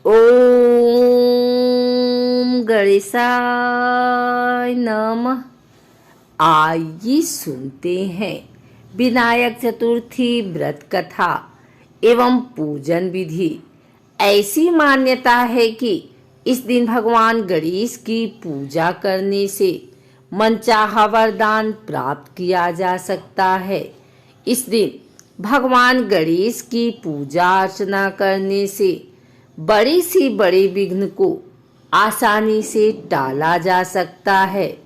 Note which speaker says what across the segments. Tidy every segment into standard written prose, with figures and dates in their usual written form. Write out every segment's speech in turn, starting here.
Speaker 1: ओम गणेशाय नमः। आइए सुनते हैं विनायक चतुर्थी व्रत कथा एवं पूजन विधि। ऐसी मान्यता है कि इस दिन भगवान गणेश की पूजा करने से मनचाहा वरदान प्राप्त किया जा सकता है। इस दिन भगवान गणेश की पूजा अर्चना करने से बड़े से बड़े विघ्न को आसानी से टाला जा सकता है।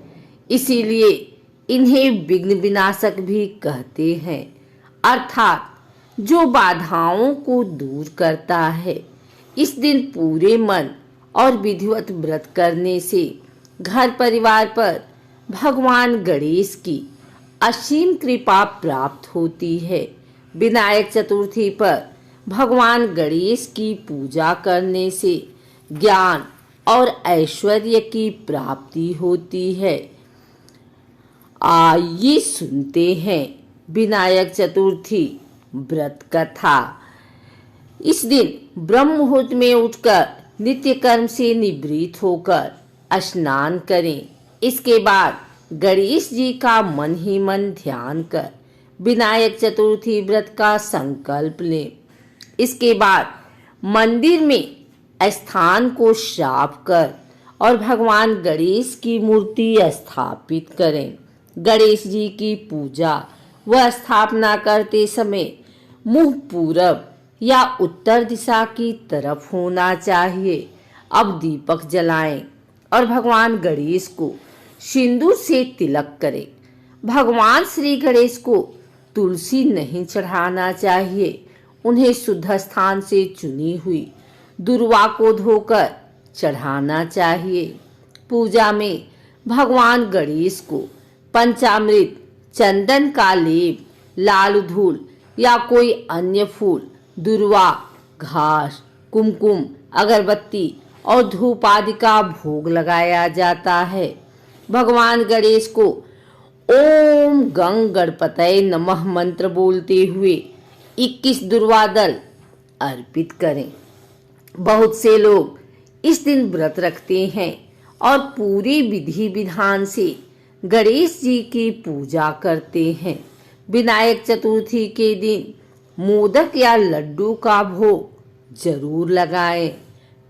Speaker 1: इसीलिए इन्हें विघ्न विनाशक भी कहते हैं, अर्थात जो बाधाओं को दूर करता है। इस दिन पूरे मन और विधिवत व्रत करने से घर परिवार पर भगवान गणेश की असीम कृपा प्राप्त होती है। विनायक चतुर्थी पर भगवान गणेश की पूजा करने से ज्ञान और ऐश्वर्य की प्राप्ति होती है। आइए सुनते हैं विनायक चतुर्थी व्रत कथा। इस दिन ब्रह्म मुहूर्त में उठकर नित्य कर्म से निवृत्त होकर स्नान करें। इसके बाद गणेश जी का मन ही मन ध्यान कर विनायक चतुर्थी व्रत का संकल्प लें। इसके बाद मंदिर में स्थान को साफ कर और भगवान गणेश की मूर्ति स्थापित करें। गणेश जी की पूजा व स्थापना करते समय मुंह पूरब या उत्तर दिशा की तरफ होना चाहिए। अब दीपक जलाएं और भगवान गणेश को सिंदूर से तिलक करें। भगवान श्री गणेश को तुलसी नहीं चढ़ाना चाहिए। उन्हें शुद्ध स्थान से चुनी हुई दुर्वा को धोकर चढ़ाना चाहिए। पूजा में भगवान गणेश को पंचामृत, चंदन का लेप, लाल धूल या कोई अन्य फूल, दुर्वा, घास, कुमकुम, अगरबत्ती और धूप आदि का भोग लगाया जाता है। भगवान गणेश को ओम गंग गणपतये नमः मंत्र बोलते हुए 21 दुर्वा दल अर्पित करें। बहुत से लोग इस दिन व्रत रखते हैं और पूरे विधि विधान से गणेश जी की पूजा करते हैं। विनायक चतुर्थी के दिन मोदक या लड्डू का भोग जरूर लगाएं।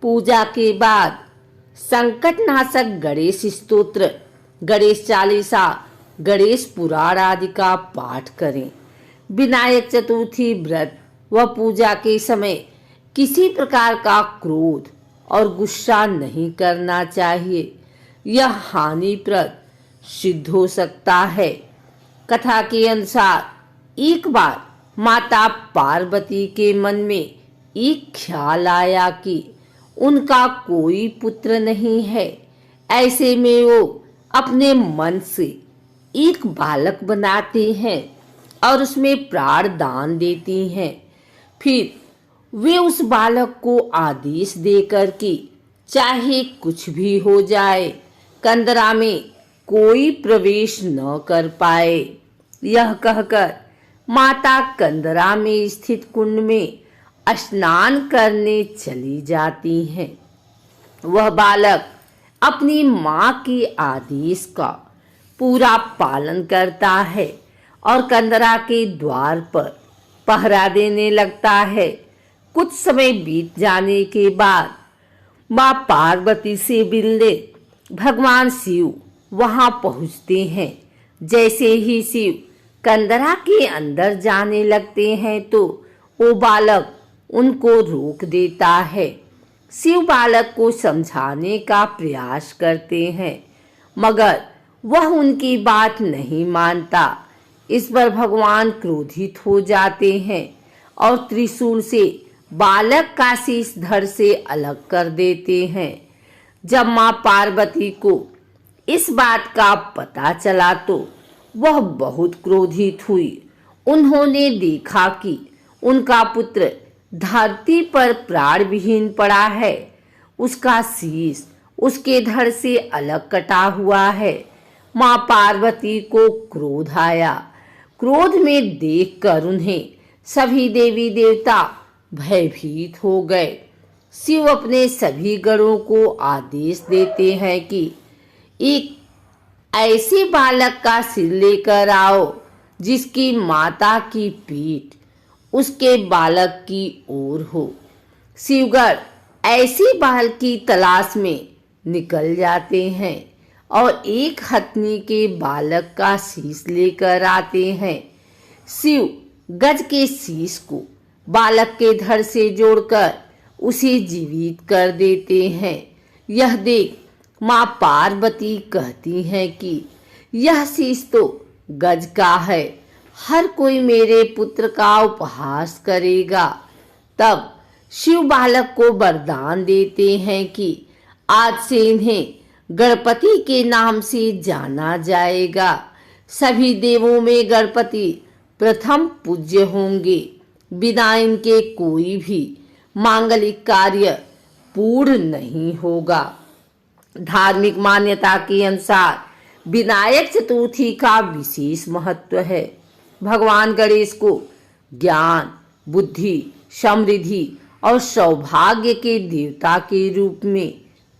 Speaker 1: पूजा के बाद संकटनाशक गणेश स्तोत्र, गणेश चालीसा, गणेश पुराण आदि का पाठ करें। विनायक चतुर्थी व्रत व पूजा के समय किसी प्रकार का क्रोध और गुस्सा नहीं करना चाहिए। यह हानिप्रद सिद्ध हो सकता है। कथा के अनुसार एक बार माता पार्वती के मन में एक ख्याल आया कि उनका कोई पुत्र नहीं है। ऐसे में वो अपने मन से एक बालक बनाते हैं और उसमें प्राण दान देती हैं। फिर वे उस बालक को आदेश देकर कि चाहे कुछ भी हो जाए, कंदरा में कोई प्रवेश न कर पाए। यह कहकर माता कंदरा में स्थित कुंड में स्नान करने चली जाती हैं। वह बालक अपनी माँ के आदेश का पूरा पालन करता है और कंदरा के द्वार पर पहरा देने लगता है। कुछ समय बीत जाने के बाद माँ पार्वती से मिलने भगवान शिव वहां पहुंचते हैं। जैसे ही शिव कंदरा के अंदर जाने लगते हैं तो वो बालक उनको रोक देता है। शिव बालक को समझाने का प्रयास करते हैं, मगर वह उनकी बात नहीं मानता। इस पर भगवान क्रोधित हो जाते हैं और त्रिशूल से बालक का शीश धड़ से अलग कर देते हैं। जब माँ पार्वती को इस बात का पता चला तो वह बहुत क्रोधित हुई। उन्होंने देखा कि उनका पुत्र धरती पर प्राण विहीन पड़ा है। उसका शीश उसके धड़ से अलग कटा हुआ है। माँ पार्वती को क्रोध आया। क्रोध में देखकर उन्हें सभी देवी देवता भयभीत हो गए। शिव अपने सभी गणों को आदेश देते हैं कि एक ऐसे बालक का सिर लेकर आओ जिसकी माता की पीठ उसके बालक की ओर हो। शिवगण ऐसे बाल की तलाश में निकल जाते हैं और एक हथनी के बालक का शीश लेकर आते हैं। शिव गज के शीश को बालक के धड़ से जोड़कर उसे जीवित कर देते हैं। यह देख माँ पार्वती कहती हैं कि यह शीश तो गज का है, हर कोई मेरे पुत्र का उपहास करेगा। तब शिव बालक को वरदान देते हैं कि आज से इन्हें गणपति के नाम से जाना जाएगा। सभी देवों में गणपति प्रथम पूज्य होंगे। बिना इनके कोई भी मांगलिक कार्य पूर्ण नहीं होगा। धार्मिक मान्यता के अनुसार विनायक चतुर्थी का विशेष महत्व है। भगवान गणेश को ज्ञान, बुद्धि, समृद्धि और सौभाग्य के देवता के रूप में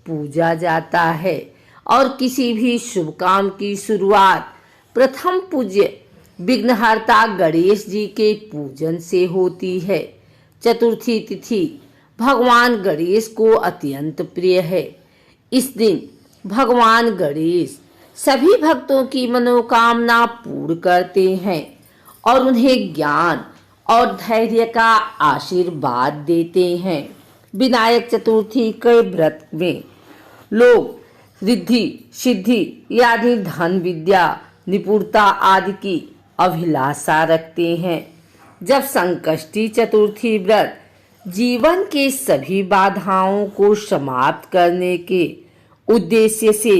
Speaker 1: पूजा जाता है और किसी भी शुभ काम की शुरुआत प्रथम पूज्य विघ्नहर्ता गणेश जी के पूजन से होती है। चतुर्थी तिथि भगवान गणेश को अत्यंत प्रिय है। इस दिन भगवान गणेश सभी भक्तों की मनोकामना पूर्ण करते हैं और उन्हें ज्ञान और धैर्य का आशीर्वाद देते हैं। विनायक चतुर्थी के व्रत में लोग रिद्धि सिद्धि आदि धन विद्या निपुणता आदि की अभिलाषा रखते हैं। जब संकष्टी चतुर्थी व्रत जीवन के सभी बाधाओं को समाप्त करने के उद्देश्य से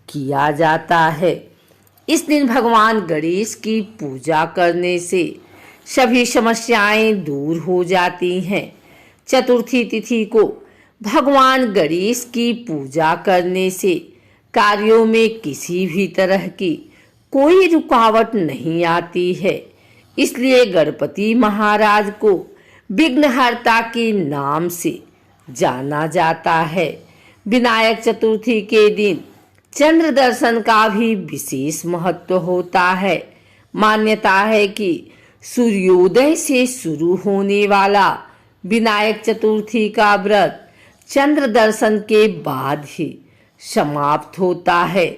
Speaker 1: किया जाता है। इस दिन भगवान गणेश की पूजा करने से सभी समस्याएं दूर हो जाती हैं। चतुर्थी तिथि को भगवान गणेश की पूजा करने से कार्यों में किसी भी तरह की कोई रुकावट नहीं आती है। इसलिए गणपति महाराज को विघ्नहर्ता के नाम से जाना जाता है। विनायक चतुर्थी के दिन चंद्र दर्शन का भी विशेष महत्व होता है। मान्यता है कि सूर्योदय से शुरू होने वाला विनायक चतुर्थी का व्रत चंद्र दर्शन के बाद ही समाप्त होता है।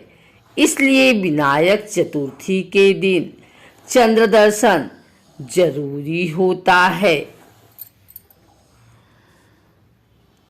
Speaker 1: इसलिए विनायक चतुर्थी के दिन चंद्र दर्शन जरूरी होता है।